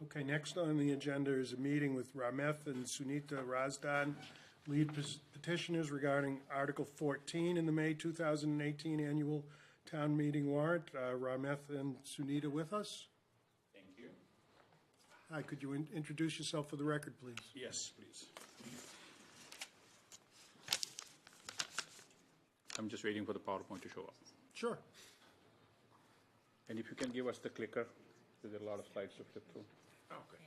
Okay, next on the agenda is a meeting with Rameth and Sunita Razdan, lead petitioners regarding Article 14 in the May 2018 annual town meeting warrant. Rameth and Sunita with us? Thank you. Hi, could you introduce yourself for the record, please? Yes, please. I'm just waiting for the PowerPoint to show up. Sure. And if you can give us the clicker, there's a lot of slides to flip through. Okay.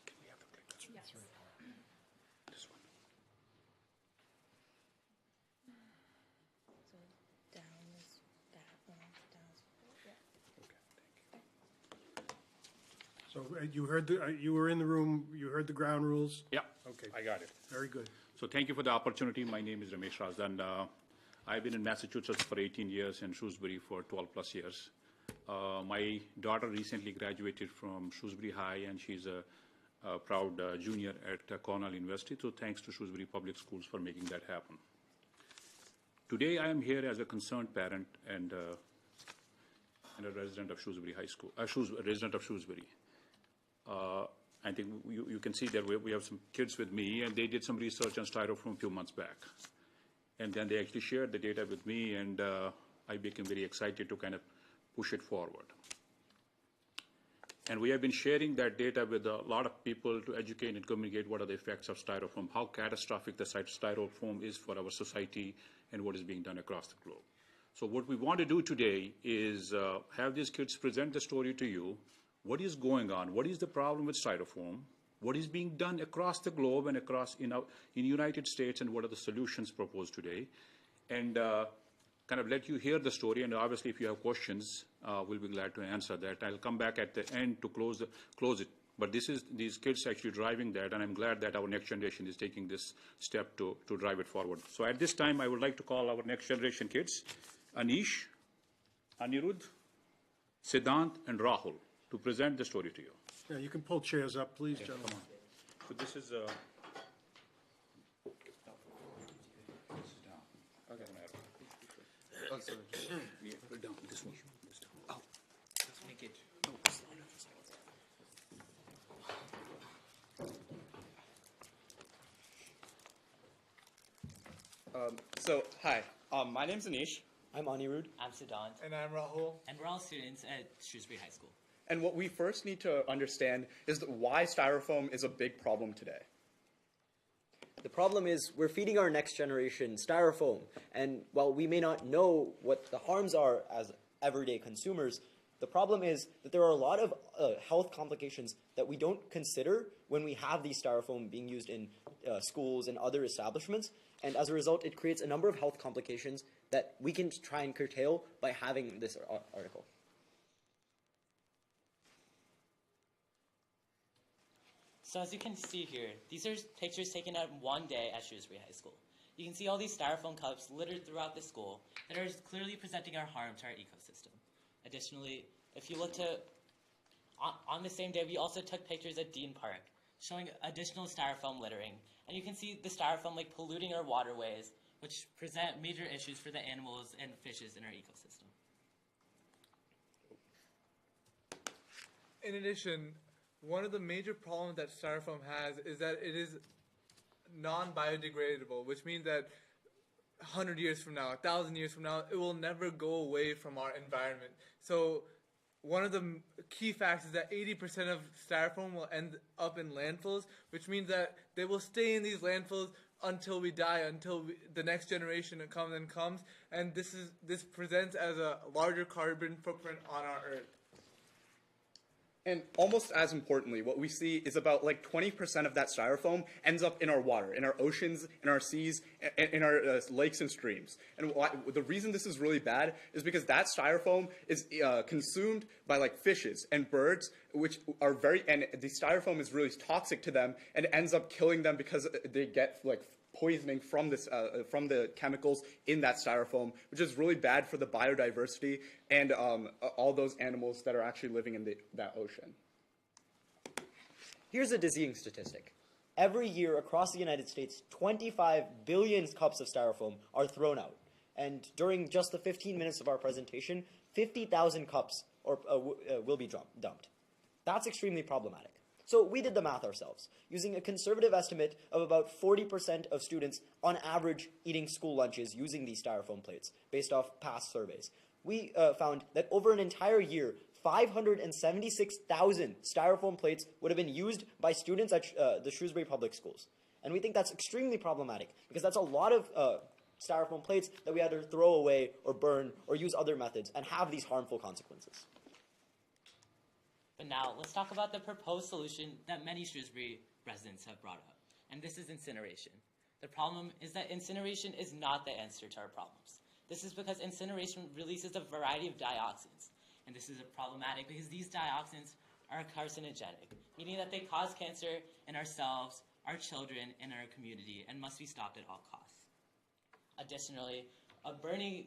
Can we have the clicker? Yes. This one. So down is that one, down is, yeah. Okay, thank you. So you heard you were in the room, you heard the ground rules? Yeah, Okay. I got it. Very good. So thank you for the opportunity. My name is Ramesh Razdan. I've been in Massachusetts for 18 years and Shrewsbury for 12 plus years. My daughter recently graduated from Shrewsbury High, and she's a proud junior at Cornell University. So thanks to Shrewsbury Public Schools for making that happen. Today I am here as a concerned parent and a resident of Shrewsbury High School, resident of Shrewsbury. I think you can see that we have some kids with me, and they did some research on Styrofoam a few months back. And then they actually shared the data with me, and I became very excited to kind of push it forward. And we have been sharing that data with a lot of people to educate and communicate what are the effects of Styrofoam, how catastrophic the Styrofoam is for our society, and what is being done across the globe. So what we want to do today is have these kids present the story to you. What is going on? What is the problem with Styrofoam? What is being done across the globe and across in the United States, and what are the solutions proposed today? And kind of let you hear the story, and obviously if you have questions, we'll be glad to answer that. I'll come back at the end to close it. But these kids actually driving that, and I'm glad that our next generation is taking this step to drive it forward. So at this time, I would like to call our next generation kids, Anish, Anirudh, Siddhant, and Rahul, to present the story to you. Yeah, you can pull chairs up, please, gentlemen. Come on. So this is down. Okay. Oh, sorry. Yeah, put it down. This one. This down. Oh, let's make it. So, hi. My name's Anish. I'm Anirudh. I'm Siddhant, And I'm Rahul. and we're all students at Shrewsbury High School. And what we first need to understand is why Styrofoam is a big problem today. The problem is we're feeding our next generation Styrofoam. And while we may not know what the harms are as everyday consumers, the problem is that there are a lot of health complications that we don't consider when we have these Styrofoam being used in schools and other establishments. And as a result, it creates a number of health complications that we can try and curtail by having this article. So as you can see here, these are pictures taken out in one day at Shrewsbury High School. You can see all these Styrofoam cups littered throughout the school that are clearly presenting our harm to our ecosystem. Additionally, if you look to, on the same day, we also took pictures at Dean Park, showing additional Styrofoam littering. And you can see the Styrofoam polluting our waterways, which present major issues for the animals and fishes in our ecosystem. In addition, one of the major problems that Styrofoam has is that it is non-biodegradable, which means that 100 years from now, 1,000 years from now, it will never go away from our environment. So one of the key facts is that 80% of Styrofoam will end up in landfills, which means that they will stay in these landfills until we die, until the next generation comes, and this presents as a larger carbon footprint on our Earth. And almost as importantly, what we see is about 20% of that Styrofoam ends up in our water, in our oceans, in our seas, in our lakes and streams. And the reason this is really bad is because that Styrofoam is consumed by fishes and birds, which are and the Styrofoam is really toxic to them and ends up killing them because they get poisoning from from the chemicals in that styrofoam, which is really bad for the biodiversity and all those animals that are actually living in that ocean. Here's a dizzying statistic. Every year across the United States, 25 billion cups of styrofoam are thrown out. And during just the 15 minutes of our presentation, 50,000 cups will be dumped. That's extremely problematic. So we did the math ourselves, using a conservative estimate of about 40% of students on average eating school lunches using these styrofoam plates, based off past surveys. We found that over an entire year, 576,000 styrofoam plates would have been used by students at the Shrewsbury Public Schools. And we think that's extremely problematic, because that's a lot of styrofoam plates that we either throw away or burn or use other methods and have these harmful consequences. But now, let's talk about the proposed solution that many Shrewsbury residents have brought up, and this is incineration. The problem is that incineration is not the answer to our problems. This is because incineration releases a variety of dioxins, and this is problematic because these dioxins are carcinogenic, meaning that they cause cancer in ourselves, our children, and our community, and must be stopped at all costs. Additionally, burning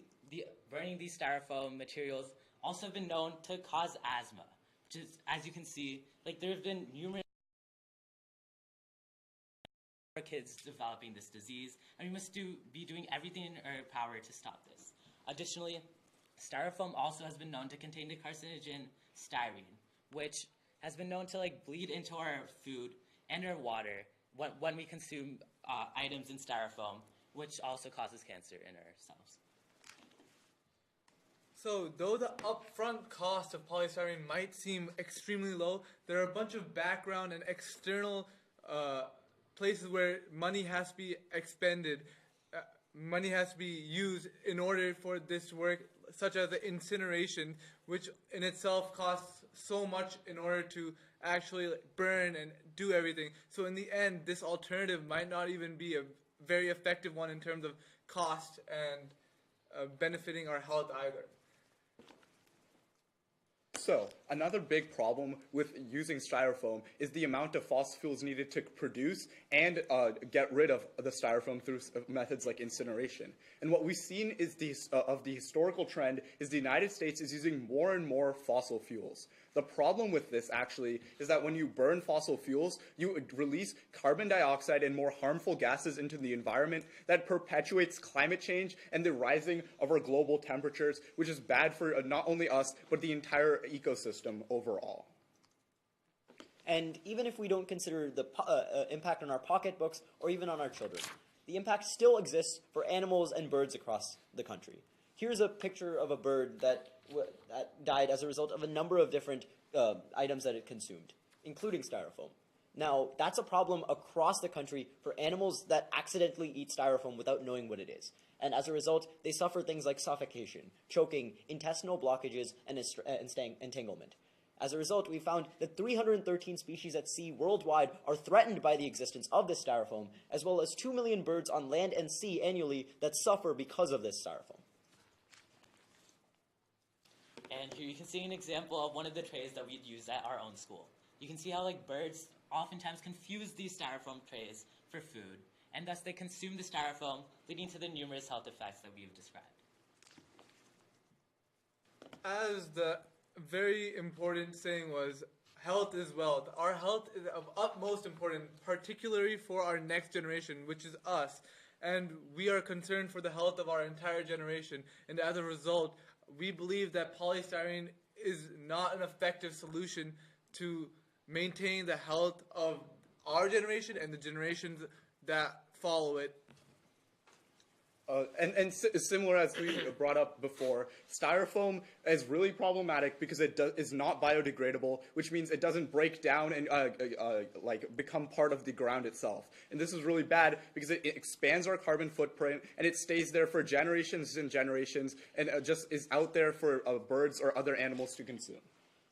these styrofoam materials also have been known to cause asthma, which is, as you can see, like there have been numerous kids developing this disease, and we must be doing everything in our power to stop this. Additionally, styrofoam also has been known to contain the carcinogen styrene, which has been known to bleed into our food and our water when we consume items in styrofoam, which also causes cancer in ourselves. So, though the upfront cost of polystyrene might seem extremely low, there are a bunch of background and external places where money has to be expended, money has to be used in order for this to work, such as the incineration, which in itself costs so much in order to actually burn and do everything. So in the end, this alternative might not even be a very effective one in terms of cost and benefiting our health either. So, another big problem with using styrofoam is the amount of fossil fuels needed to produce and get rid of the styrofoam through methods like incineration. And what we've seen is of the historical trend is the United States is using more and more fossil fuels. The problem with this actually is that when you burn fossil fuels, you release carbon dioxide and more harmful gases into the environment that perpetuates climate change and the rising of our global temperatures, which is bad for not only us, but the entire ecosystem overall. And even if we don't consider the impact on our pocketbooks or even on our children, the impact still exists for animals and birds across the country. Here's a picture of a bird that died as a result of a number of different items that it consumed, including styrofoam. Now, that's a problem across the country for animals that accidentally eat styrofoam without knowing what it is. And as a result, they suffer things like suffocation, choking, intestinal blockages, and entanglement. As a result, we found that 313 species at sea worldwide are threatened by the existence of this styrofoam, as well as 2 million birds on land and sea annually that suffer because of this styrofoam. And here you can see an example of one of the trays that we'd use at our own school. You can see how birds oftentimes confuse these styrofoam trays for food, and thus they consume the styrofoam, leading to the numerous health effects that we've described. As the very important saying was, health is wealth. Our health is of utmost importance, particularly for our next generation, which is us. And we are concerned for the health of our entire generation. And as a result, we believe that polystyrene is not an effective solution to maintain the health of our generation and the generations that follow it. Similar as we brought up before, styrofoam is really problematic because it is not biodegradable, which means it doesn't break down and become part of the ground itself. And this is really bad because it expands our carbon footprint and it stays there for generations and generations and just is out there for birds or other animals to consume.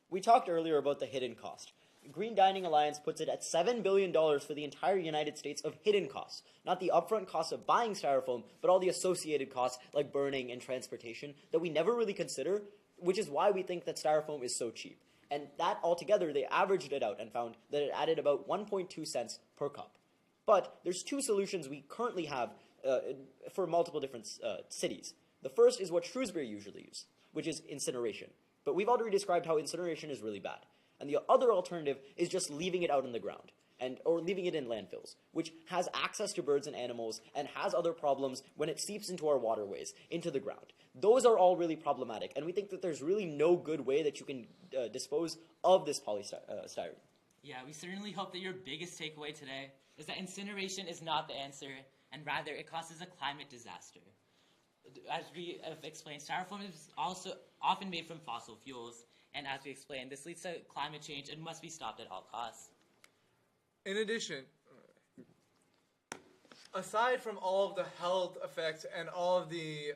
We talked earlier about the hidden cost. Green Dining Alliance puts it at $7 billion for the entire United States of hidden costs. Not the upfront cost of buying styrofoam, but all the associated costs like burning and transportation that we never really consider, which is why we think that styrofoam is so cheap. And that altogether, they averaged it out and found that it added about 1.2 cents per cup. But there's two solutions we currently have for multiple different cities. The first is what Shrewsbury usually uses, which is incineration. But we've already described how incineration is really bad. And the other alternative is just leaving it out in the ground, or leaving it in landfills, which has access to birds and animals and has other problems when it seeps into our waterways, into the ground. Those are all really problematic, and we think that there's really no good way that you can dispose of this polystyrene. Yeah, we certainly hope that your biggest takeaway today is that incineration is not the answer, and rather it causes a climate disaster. As we have explained, styrofoam is also often made from fossil fuels, and as we explained, this leads to climate change and must be stopped at all costs. In addition, aside from all of the health effects and all of the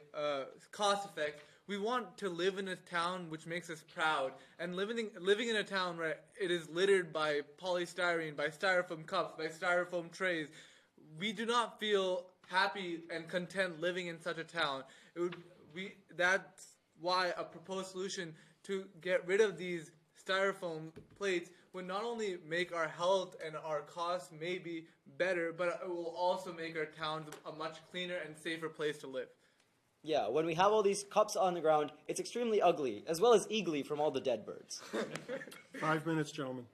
cost effects, we want to live in a town which makes us proud. And living in a town where it is littered by polystyrene, by styrofoam cups, by styrofoam trays, we do not feel happy and content living in such a town. That's why a proposed solution to get rid of these styrofoam plates would not only make our health and our costs maybe better, but it will also make our towns a much cleaner and safer place to live. Yeah, when we have all these cups on the ground, it's extremely ugly, as well as eagly from all the dead birds. 5 minutes, gentlemen.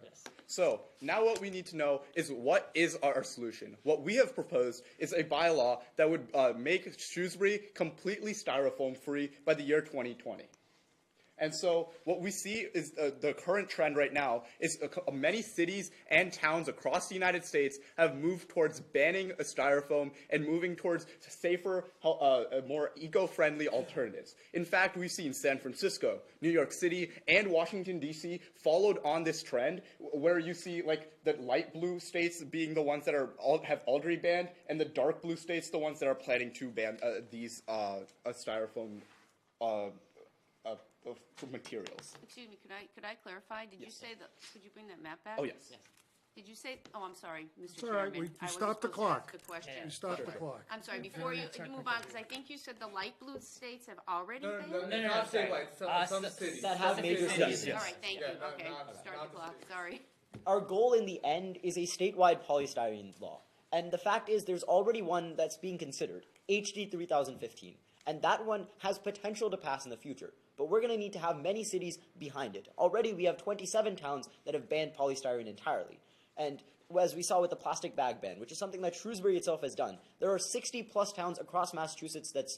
Yes. So now what we need to know is what is our solution. What we have proposed is a bylaw that would make Shrewsbury completely styrofoam free by the year 2020. And so what we see is the current trend right now is many cities and towns across the United States have moved towards banning styrofoam and moving towards safer, more eco-friendly alternatives. In fact, we've seen San Francisco, New York City, and Washington, D.C. followed on this trend, where you see like the light blue states being the ones that have already banned, and the dark blue states the ones that are planning to ban these styrofoam of materials. Excuse me, could I clarify? Did you say could you bring that map back? Oh, yes. Did you say, oh, I'm sorry, Mr. It's all right, Chairman. we I wasn't stopped the supposed to ask clock. the question. You stop the clock. I'm sorry, before you move on, because I think you said the light blue states have already No, banned? not statewide, some cities. That have major cities. Yes. All right, thank you, Yeah, okay, not start the clock, cities. sorry. Our goal in the end is a statewide polystyrene law. And the fact is there's already one that's being considered, HD 3015. And that one has potential to pass in the future. But we're going to need to have many cities behind it. Already we have 27 towns that have banned polystyrene entirely. And as we saw with the plastic bag ban, which is something that Shrewsbury itself has done, there are 60-plus towns across Massachusetts that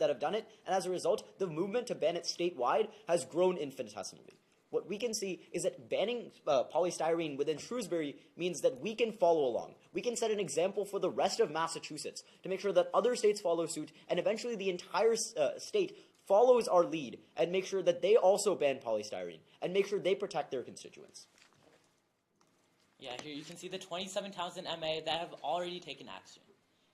have done it. And as a result, the movement to ban it statewide has grown infinitesimally. What we can see is that banning polystyrene within Shrewsbury means that we can follow along. We can set an example for the rest of Massachusetts to make sure that other states follow suit, and eventually the entire state follows our lead and make sure that they also ban polystyrene and make sure they protect their constituents. Yeah, here you can see the 27 towns in MA that have already taken action.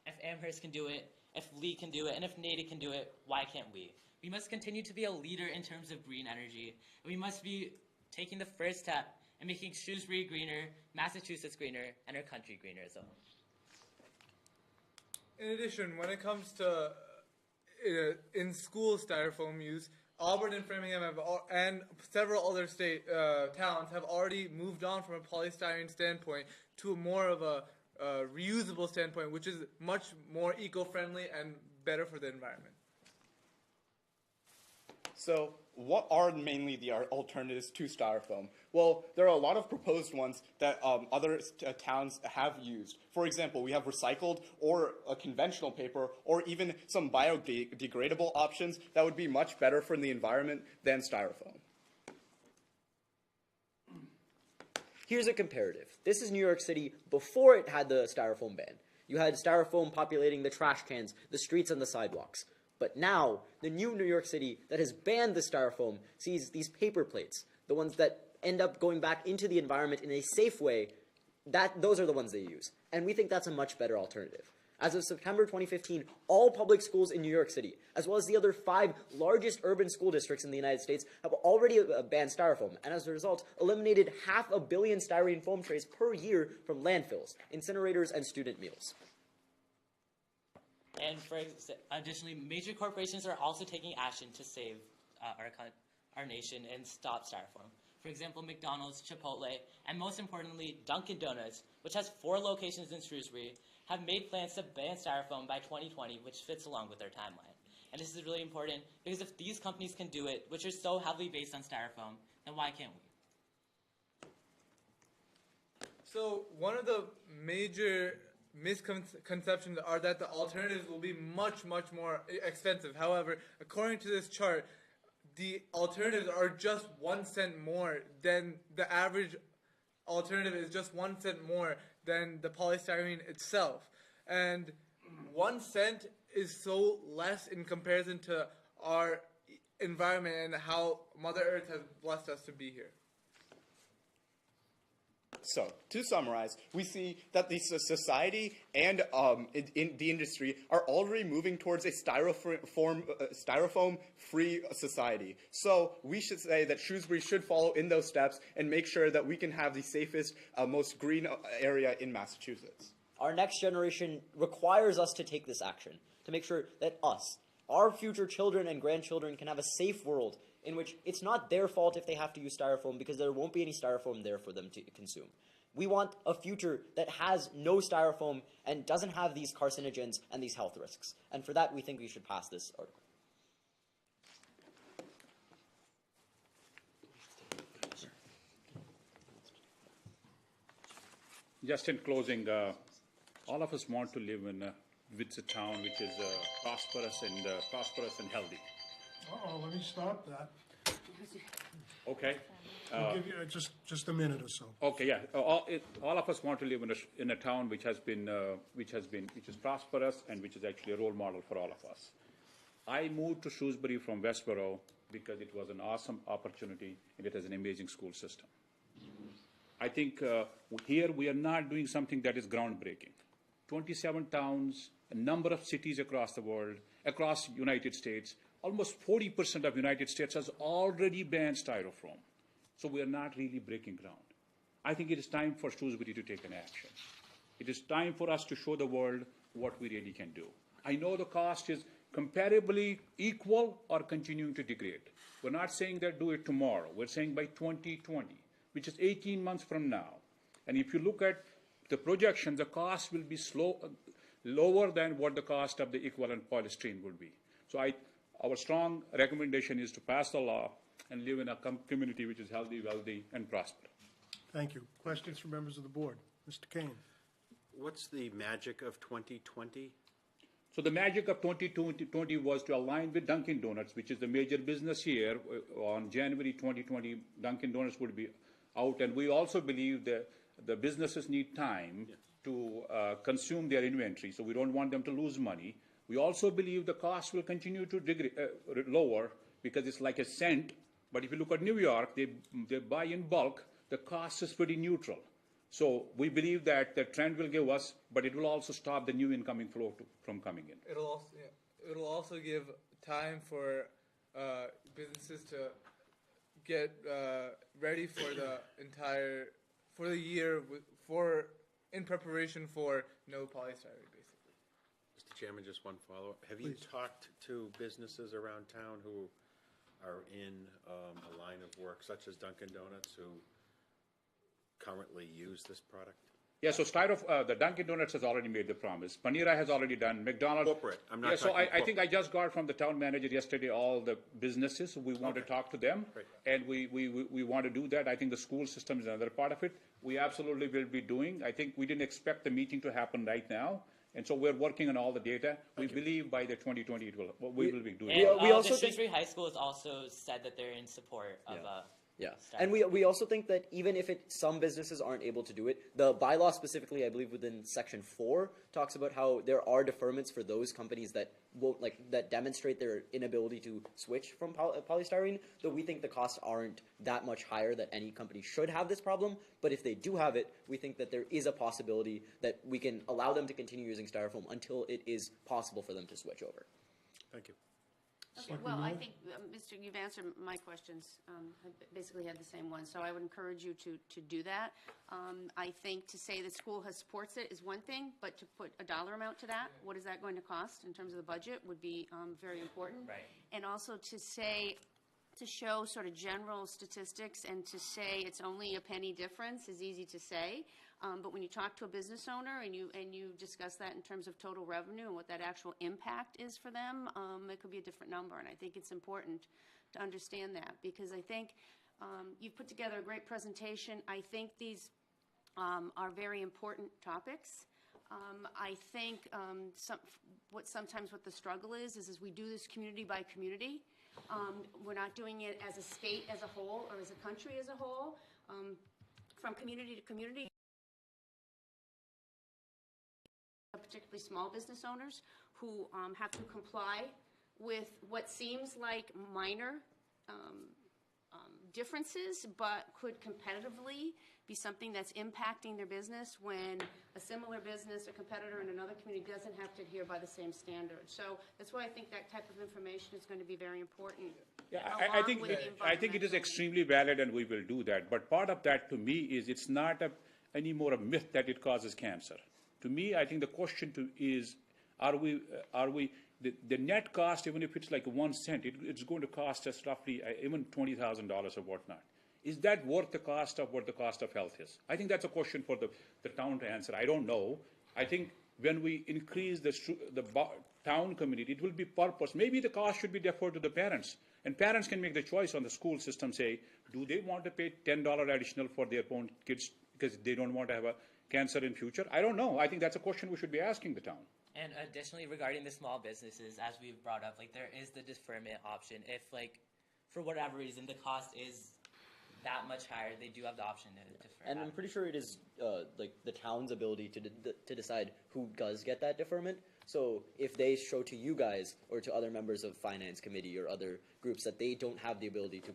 If Amherst can do it, if Lee can do it, and if Natick can do it, why can't we? We must continue to be a leader in terms of green energy, and we must be taking the first step and making Shrewsbury greener, Massachusetts greener, and our country greener as well. In addition, when it comes to in-school styrofoam use, Auburn and Framingham and several other towns have already moved on from a polystyrene standpoint to more of a reusable standpoint, which is much more eco-friendly and better for the environment. So what are mainly the alternatives to styrofoam? Well, there are a lot of proposed ones that other towns have used. For example, we have recycled or a conventional paper or even some biodegradable options that would be much better for the environment than styrofoam. Here's a comparative. This is New York City before it had the styrofoam ban. You had styrofoam populating the trash cans, the streets, and the sidewalks. But now, the new New York City that has banned the styrofoam sees these paper plates, the ones that end up going back into the environment in a safe way. Those are the ones they use. And we think that's a much better alternative. As of September 2015, all public schools in New York City, as well as the other 5 largest urban school districts in the United States, have already banned styrofoam, and as a result, eliminated 500 million styrene foam trays per year from landfills, incinerators, and student meals. And additionally, major corporations are also taking action to save our nation and stop styrofoam. For example, McDonald's, Chipotle, and most importantly, Dunkin' Donuts which has 4 locations in Shrewsbury, have made plans to ban Styrofoam by 2020, which fits along with their timeline. And this is really important because if these companies can do it, which are so heavily based on Styrofoam, then why can't we? So one of the major misconceptions are that the alternatives will be much, much more expensive. However, according to this chart, the alternatives are just 1 cent more than the average alternative is just 1 cent more than the polystyrene itself. And 1 cent is so less in comparison to our environment and how Mother Earth has blessed us to be here. So, to summarize, we see that the society and in the industry are already moving towards a styrofoam-free society. So, we should say that Shrewsbury should follow in those steps and make sure that we can have the safest, most green area in Massachusetts. Our next generation requires us to take this action, to make sure that our future children and grandchildren can have a safe world in which it's not their fault if they have to use styrofoam because there won't be any styrofoam there for them to consume. We want a future that has no styrofoam and doesn't have these carcinogens and these health risks. And for that, we think we should pass this article. Just in closing, all of us want to live in a town which is prosperous and healthy. Let me stop that. Okay. I'll give you just a minute or so. Okay. Yeah. All of us want to live in a town which is prosperous and which is actually a role model for all of us. I moved to Shrewsbury from Westboro because it was an awesome opportunity and it has an amazing school system. I think here we are not doing something that is groundbreaking. 27 towns, a number of cities across the world, across United States, almost 40% of United States has already banned Styrofoam. So we are not really breaking ground. I think it is time for Shrewsbury to take an action. It is time for us to show the world what we really can do. I know the cost is comparably equal or continuing to degrade. We're not saying that do it tomorrow. We're saying by 2020, which is 18 months from now. And if you look at the projection, the cost will be lower than what the cost of the equivalent polystyrene would be. So our strong recommendation is to pass the law and live in a community which is healthy, wealthy, and prosperous. Thank you. Questions from members of the board? Mr. Kane. What's the magic of 2020? So the magic of 2020 was to align with Dunkin' Donuts, which is the major business here. On January 2020, Dunkin' Donuts would be out, and we also believe that the businesses need time to consume their inventory, so we don't want them to lose money. We also believe the cost will continue to lower because it's like a cent. But if you look at New York, they buy in bulk. The cost is pretty neutral. So we believe that the trend will give us, but it will also stop the new incoming flow from coming in. It'll also give time for businesses to get ready for the year in preparation for no polystyrene, basically. Mr. Chairman, just one follow-up. Have you talked to businesses around town who are in a line of work, such as Dunkin' Donuts, who currently use this product? Yeah, so the Dunkin' Donuts has already made the promise. Panera has already done. McDonald's. Corporate. I'm not yeah, so talking I think I just got from the town manager yesterday all the businesses. We want to talk to them, Great. and we want to do that. I think the school system is another part of it. We absolutely will be doing. I think we didn't expect the meeting to happen right now. And so we're working on all the data. We believe by the 2020 we will be doing and it. We also the think- Shrewsbury High School has also said that they're in support of Yeah, Styrofoam. and we also think that even if some businesses aren't able to do it, the bylaw specifically, I believe within Section 4, talks about how there are deferments for those companies that won't that demonstrate their inability to switch from polystyrene. Though we think the costs aren't that much higher that any company should have this problem. But if they do have it, we think that there is a possibility that we can allow them to continue using Styrofoam until it is possible for them to switch over. Thank you. Okay, well, I think, Mr., you've answered my questions. I basically had the same one, so I would encourage you to do that. I think to say the school has supports it is one thing, but to put a dollar amount to that, what is that going to cost in terms of the budget would be very important. Right. And also to show sort of general statistics and to say it's only a penny difference is easy to say. But when you talk to a business owner and you discuss that in terms of total revenue and what that actual impact is for them, it could be a different number. And I think it's important to understand that, because I think you've put together a great presentation. I think these are very important topics. I think sometimes what the struggle is we do this community by community. We're not doing it as a state as a whole or as a country as a whole. From community to community, particularly small business owners who have to comply with what seems like minor differences, but could competitively be something that's impacting their business when a similar business or competitor in another community doesn't have to adhere by the same standards. So that's why I think that type of information is going to be very important. Yeah, along I think with the it is environmental. extremely valid, and we will do that. But part of that, to me, is it's not any more a myth that it causes cancer. To me, I think the question is, are we the net cost, even if it's like 1 cent, it's going to cost us roughly even $20,000 or whatnot. Is that worth the cost of what the cost of health is? I think that's a question for the town to answer. I don't know. I think when we increase the town community, it will be purpose. Maybe the cost should be deferred to the parents. And parents can make the choice on the school system, say, do they want to pay $10 additional for their own kids because they don't want to have a cancer in future? I don't know. I think that's a question we should be asking the town. And additionally, regarding the small businesses, as we've brought up, like there is the deferment option. If like for whatever reason the cost is that much higher, they do have the option to defer. And I'm pretty sure it is like the town's ability to decide who does get that deferment. So if they show to you guys or to other members of finance committee or other groups that they don't have the ability to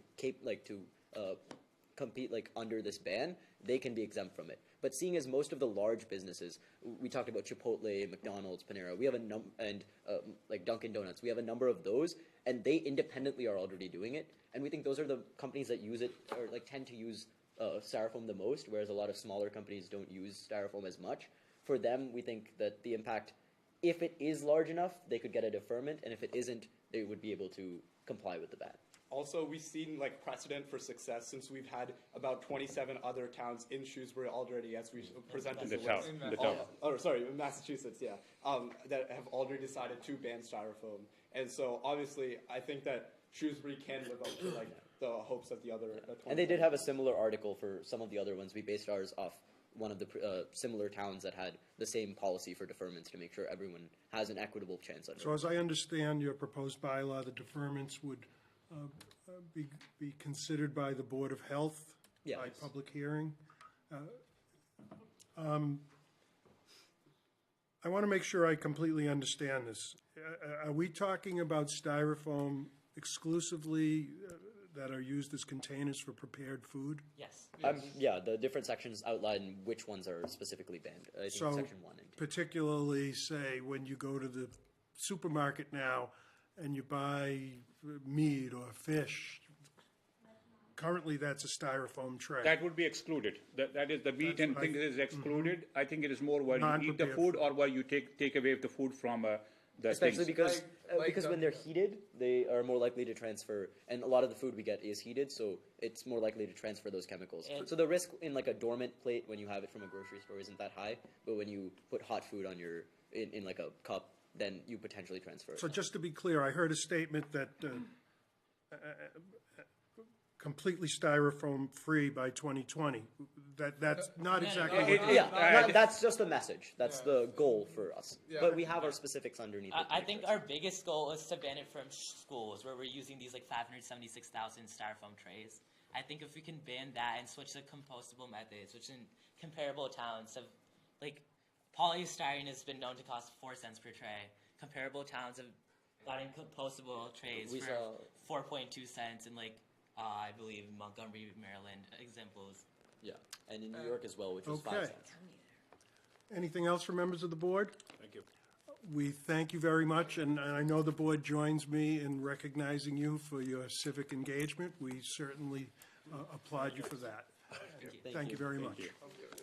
compete like under this ban, they can be exempt from it. But seeing as most of the large businesses, we talked about Chipotle, McDonald's, Panera, we have like Dunkin' Donuts, we have a number of those, and they independently are already doing it. And we think those are the companies that use it or like tend to use Styrofoam the most, whereas a lot of smaller companies don't use Styrofoam as much. For them, we think that the impact, if it is large enough, they could get a deferment, and if it isn't, they would be able to comply with the ban. Also, we've seen like precedent for success since we've had about 27 other towns in Shrewsbury already, as we presented In the town. In Massachusetts, yeah, that have already decided to ban Styrofoam. And so, obviously, I think that Shrewsbury can live up to like the hopes of the other. And they did have a similar article for some of the other ones. We based ours off one of the similar towns that had the same policy for deferments to make sure everyone has an equitable chance under it. So as I understand your proposed bylaw, the deferments would be considered by the Board of Health by public hearing. I want to make sure I completely understand this. Are we talking about Styrofoam exclusively that are used as containers for prepared food? Yes. Yeah, the different sections outline which ones are specifically banned. I think So section 1 and 2. particularly, say, when you go to the supermarket now and you buy meat or fish, currently that's a Styrofoam tray. That would be excluded. That is the meat and things is excluded. I think it is more where you eat the Non-prepared food or where you take away the food from the Especially things. because when they're heated, they are more likely to transfer, and a lot of the food we get is heated, so it's more likely to transfer those chemicals. So the risk in like a dormant plate when you have it from a grocery store isn't that high, but when you put hot food on your in like a cup, then you potentially transfer it. So just to be clear, I heard a statement that completely Styrofoam-free by 2020. That's not exactly what... That's just the message. That's the goal for us. Yeah. But we have our specifics underneath it. I think our biggest goal is to ban it from schools where we're using these like 576,000 styrofoam trays. I think if we can ban that and switch to compostable methods, which in comparable towns have, like, polystyrene has been known to cost 4 cents per tray. Comparable towns have gotten compostable trays for 4.2 cents and like, I believe Montgomery, Maryland examples. Yeah, and in New York as well, which was 5 Okay. cents. Anything else from members of the board? Thank you. We thank you very much, and I know the board joins me in recognizing you for your civic engagement. We certainly applaud you for that. Thank you very much.